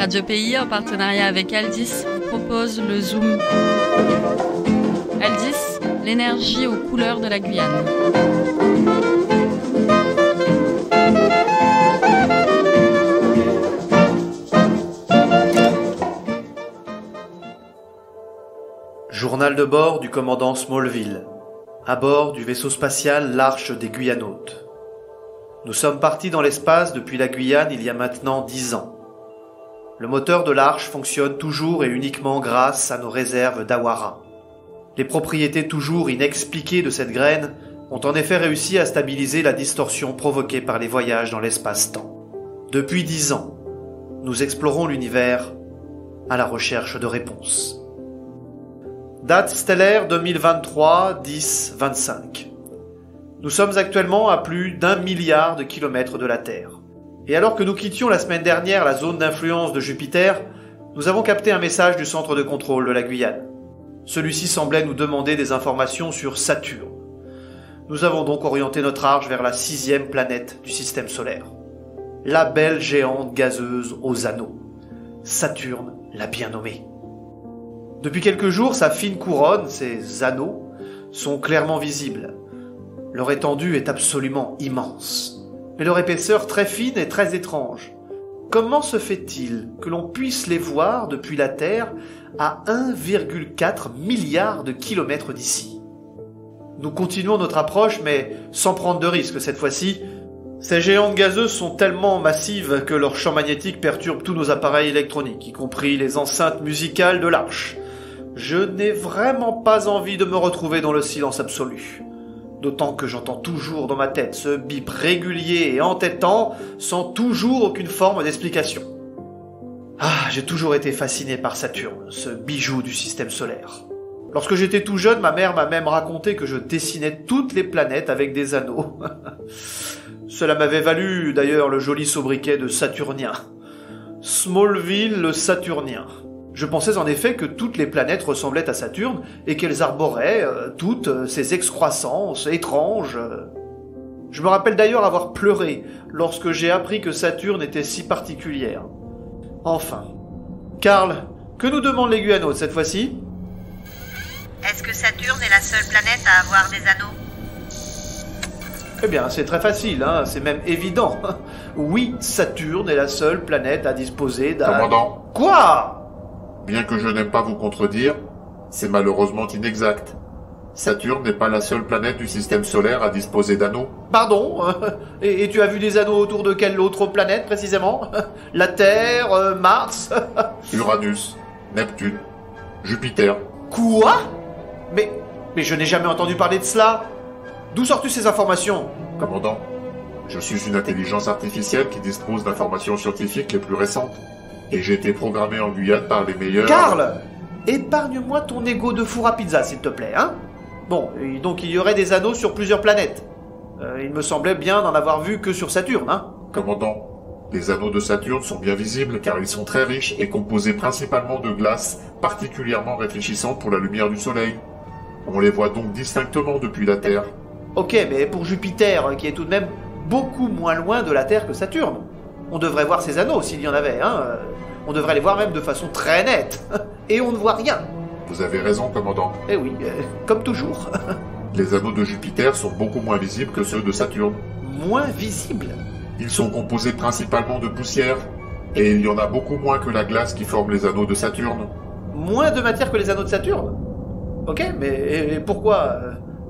Radio Pays, en partenariat avec Aldis, vous propose le Zoom. Aldis, l'énergie aux couleurs de la Guyane. Journal de bord du commandant Smallville, à bord du vaisseau spatial l'Arche des Guyanautes. Nous sommes partis dans l'espace depuis la Guyane il y a maintenant 10 ans. Le moteur de l'Arche fonctionne toujours et uniquement grâce à nos réserves d'Awara. Les propriétés toujours inexpliquées de cette graine ont en effet réussi à stabiliser la distorsion provoquée par les voyages dans l'espace-temps. Depuis 10 ans, nous explorons l'univers à la recherche de réponses. Date stellaire 2023-10-25. Nous sommes actuellement à plus d'1 milliard de kilomètres de la Terre. Et alors que nous quittions la semaine dernière la zone d'influence de Jupiter, nous avons capté un message du centre de contrôle de la Guyane. Celui-ci semblait nous demander des informations sur Saturne. Nous avons donc orienté notre arche vers la 6e planète du système solaire. La belle géante gazeuse aux anneaux. Saturne l'a bien nommée. Depuis quelques jours, sa fine couronne, ses anneaux, sont clairement visibles. Leur étendue est absolument immense, mais leur épaisseur très fine et très étrange. Comment se fait-il que l'on puisse les voir depuis la Terre à 1,4 milliard de kilomètres d'ici ? Nous continuons notre approche, mais sans prendre de risques cette fois-ci. Ces géantes gazeuses sont tellement massives que leur champ magnétique perturbe tous nos appareils électroniques, y compris les enceintes musicales de l'Arche. Je n'ai vraiment pas envie de me retrouver dans le silence absolu. D'autant que j'entends toujours dans ma tête ce bip régulier et entêtant, sans toujours aucune forme d'explication. J'ai toujours été fasciné par Saturne, ce bijou du système solaire. Lorsque j'étais tout jeune, ma mère m'a même raconté que je dessinais toutes les planètes avec des anneaux. Cela m'avait valu d'ailleurs le joli sobriquet de Saturnien. Smallville le Saturnien. Je pensais en effet que toutes les planètes ressemblaient à Saturne et qu'elles arboraient toutes ces excroissances étranges. Je me rappelle d'ailleurs avoir pleuré lorsque j'ai appris que Saturne était si particulière. Enfin. Karl, que nous demandent les Guyanautes cette fois-ci ? Est-ce que Saturne est la seule planète à avoir des anneaux ? Eh bien, c'est très facile, c'est même évident. Oui, Saturne est la seule planète à disposer d'un... Commandant. Quoi ? Bien que je n'aime pas vous contredire, c'est malheureusement inexact. Saturne n'est pas la seule planète du système solaire à disposer d'anneaux. Pardon ? Et tu as vu des anneaux autour de quelle autre planète précisément ? La Terre, Mars ? Uranus, Neptune, Jupiter. Quoi ? Mais je n'ai jamais entendu parler de cela. D'où sors-tu ces informations ? Commandant, je suis une intelligence artificielle qui dispose d'informations scientifiques les plus récentes. Et j'ai été programmé en Guyane par les meilleurs... Karl ! Épargne-moi ton ego de four à pizza, s'il te plaît, Bon, et donc il y aurait des anneaux sur plusieurs planètes. Il me semblait bien n'en avoir vu que sur Saturne, Commandant, les anneaux de Saturne sont bien visibles car ils sont très riches et composés principalement de glace particulièrement réfléchissante pour la lumière du soleil. On les voit donc distinctement depuis la Terre. Ok, mais pour Jupiter, qui est tout de même beaucoup moins loin de la Terre que Saturne, on devrait voir ces anneaux s'il y en avait, On devrait les voir même de façon très nette. Et on ne voit rien. Vous avez raison, commandant. Eh oui, comme toujours. Les anneaux de Jupiter sont beaucoup moins visibles que ceux de Saturne. Moins visibles ? Ils sont composés principalement de poussière, et il y en a beaucoup moins que la glace qui forme les anneaux de Saturne. Moins de matière que les anneaux de Saturne ? Ok, mais pourquoi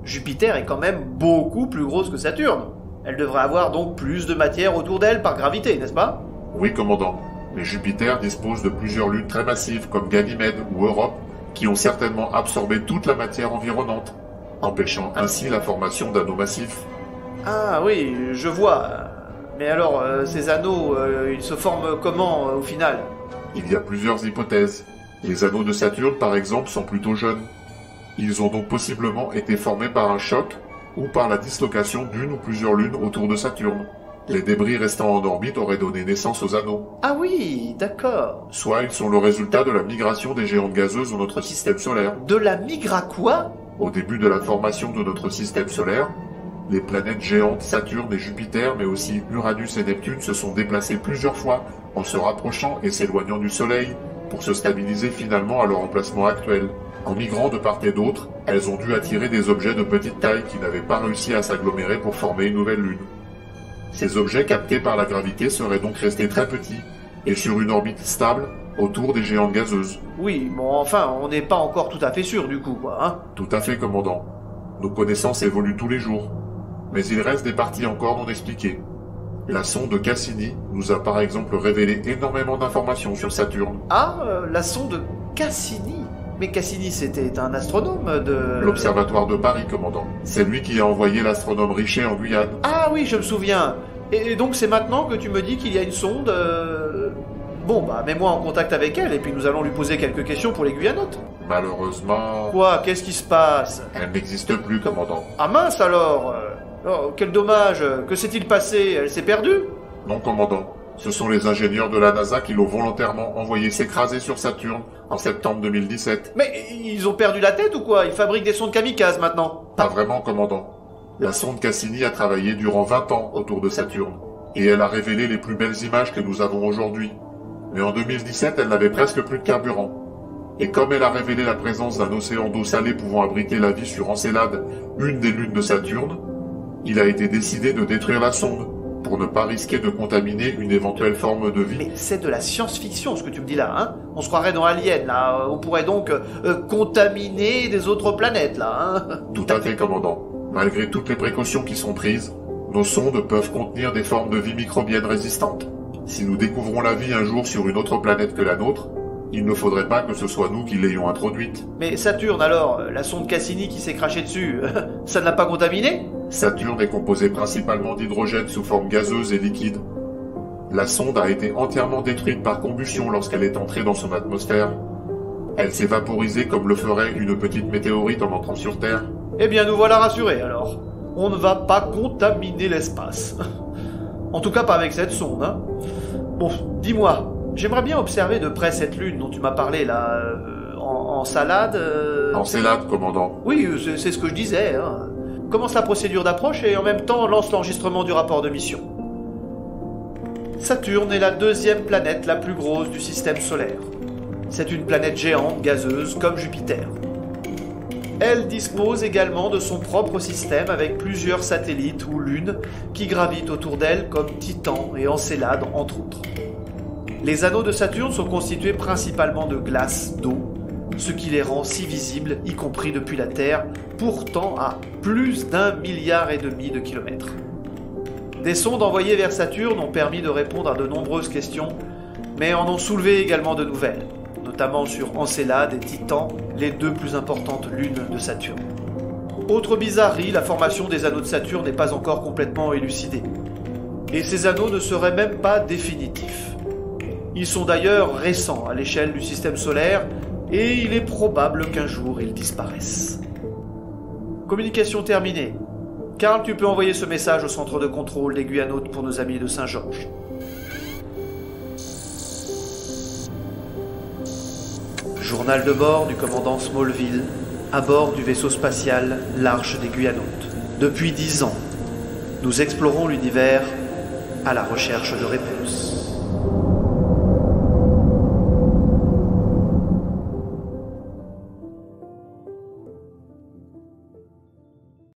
Jupiter est quand même beaucoup plus grosse que Saturne. Elle devrait avoir donc plus de matière autour d'elle par gravité, n'est-ce pas ? Oui, commandant. Mais Jupiter dispose de plusieurs lunes très massives comme Ganymède ou Europe qui ont certainement absorbé toute la matière environnante, empêchant ainsi la formation d'anneaux massifs. Ah oui, je vois. Mais alors, ces anneaux, ils se forment comment au final ? Il y a plusieurs hypothèses. Les anneaux de Saturne, par exemple, sont plutôt jeunes. Ils ont donc possiblement été formés par un choc ou par la dislocation d'une ou plusieurs lunes autour de Saturne. Les débris restant en orbite auraient donné naissance aux anneaux. Ah oui, d'accord. Soit ils sont le résultat de la migration des géantes gazeuses dans notre système solaire. De la migra quoi ? Au début de la formation de notre système solaire, les planètes géantes Saturne et Jupiter, mais aussi Uranus et Neptune se sont déplacées plusieurs fois en se rapprochant et s'éloignant du Soleil pour se stabiliser finalement à leur emplacement actuel. En migrant de part et d'autre, elles ont dû attirer des objets de petite taille qui n'avaient pas réussi à s'agglomérer pour former une nouvelle lune. Ces objets captés par la gravité seraient donc restés très petits et sur une orbite stable autour des géantes gazeuses. Oui, bon enfin, on n'est pas encore tout à fait sûr du coup, quoi, hein. Tout à fait, commandant. Nos connaissances évoluent tous les jours. Mais il reste des parties encore non expliquées. La sonde Cassini nous a par exemple révélé énormément d'informations sur Saturne. Ah, la sonde Cassini. Mais Cassini, c'était un astronome de... L'Observatoire de Paris, commandant. C'est lui qui a envoyé l'astronome Richer en Guyane. Ah oui, je me souviens. Et donc c'est maintenant que tu me dis qu'il y a une sonde... Bon, bah mets-moi en contact avec elle et puis nous allons lui poser quelques questions pour les Guyanotes. Malheureusement... Quoi? Qu'est-ce qui se passe? Elle n'existe plus, commandant. Ah mince alors. Oh, quel dommage. Que s'est-il passé? Elle s'est perdue? Non, commandant. Ce sont les ingénieurs de la NASA qui l'ont volontairement envoyé s'écraser sur Saturne en septembre 2017. Mais ils ont perdu la tête ou quoi? Ils fabriquent des sondes kamikazes maintenant? Pas vraiment, commandant. La sonde Cassini a travaillé durant 20 ans autour de Saturne, et elle a révélé les plus belles images que nous avons aujourd'hui. Mais en 2017, elle n'avait presque plus de carburant. Et comme elle a révélé la présence d'un océan d'eau salée pouvant abriter la vie sur Encelade, une des lunes de Saturne, il a été décidé de détruire la sonde, pour ne pas risquer de contaminer une éventuelle forme de vie. Mais c'est de la science-fiction ce que tu me dis là, hein? On se croirait dans Alien, là. On pourrait donc contaminer des autres planètes, là, hein? Tout à fait, commandant. Malgré toutes les précautions qui sont prises, nos sondes peuvent contenir des formes de vie microbienne résistantes. Si nous découvrons la vie un jour sur une autre planète que la nôtre, il ne faudrait pas que ce soit nous qui l'ayons introduite. Mais Saturne alors, la sonde Cassini qui s'est crachée dessus, ça ne l'a pas contaminé? Saturne est composé principalement d'hydrogène sous forme gazeuse et liquide. La sonde a été entièrement détruite par combustion lorsqu'elle est entrée dans son atmosphère. Elle s'est vaporisée comme le ferait une petite météorite en entrant sur Terre. Eh bien nous voilà rassurés alors. On ne va pas contaminer l'espace. En tout cas pas avec cette sonde, hein. Bon, dis-moi, j'aimerais bien observer de près cette lune dont tu m'as parlé là, en salade... Encelade, commandant. Oui, c'est ce que je disais, hein. Commence la procédure d'approche et en même temps lance l'enregistrement du rapport de mission. Saturne est la deuxième planète la plus grosse du système solaire. C'est une planète géante, gazeuse, comme Jupiter. Elle dispose également de son propre système avec plusieurs satellites ou lunes qui gravitent autour d'elle comme Titan et Encelade entre autres. Les anneaux de Saturne sont constitués principalement de glace, d'eau, ce qui les rend si visibles, y compris depuis la Terre, pourtant à plus d'1,5 milliard de kilomètres. Des sondes envoyées vers Saturne ont permis de répondre à de nombreuses questions, mais en ont soulevé également de nouvelles, notamment sur Encelade et Titan, les deux plus importantes lunes de Saturne. Autre bizarrerie, la formation des anneaux de Saturne n'est pas encore complètement élucidée. Et ces anneaux ne seraient même pas définitifs. Ils sont d'ailleurs récents à l'échelle du système solaire, et il est probable qu'un jour ils disparaissent. Communication terminée. Karl, tu peux envoyer ce message au centre de contrôle des Guyanotes pour nos amis de Saint-Georges. Journal de bord du commandant Smallville, à bord du vaisseau spatial l'Arche des Guyanotes. Depuis 10 ans, nous explorons l'univers à la recherche de réponses.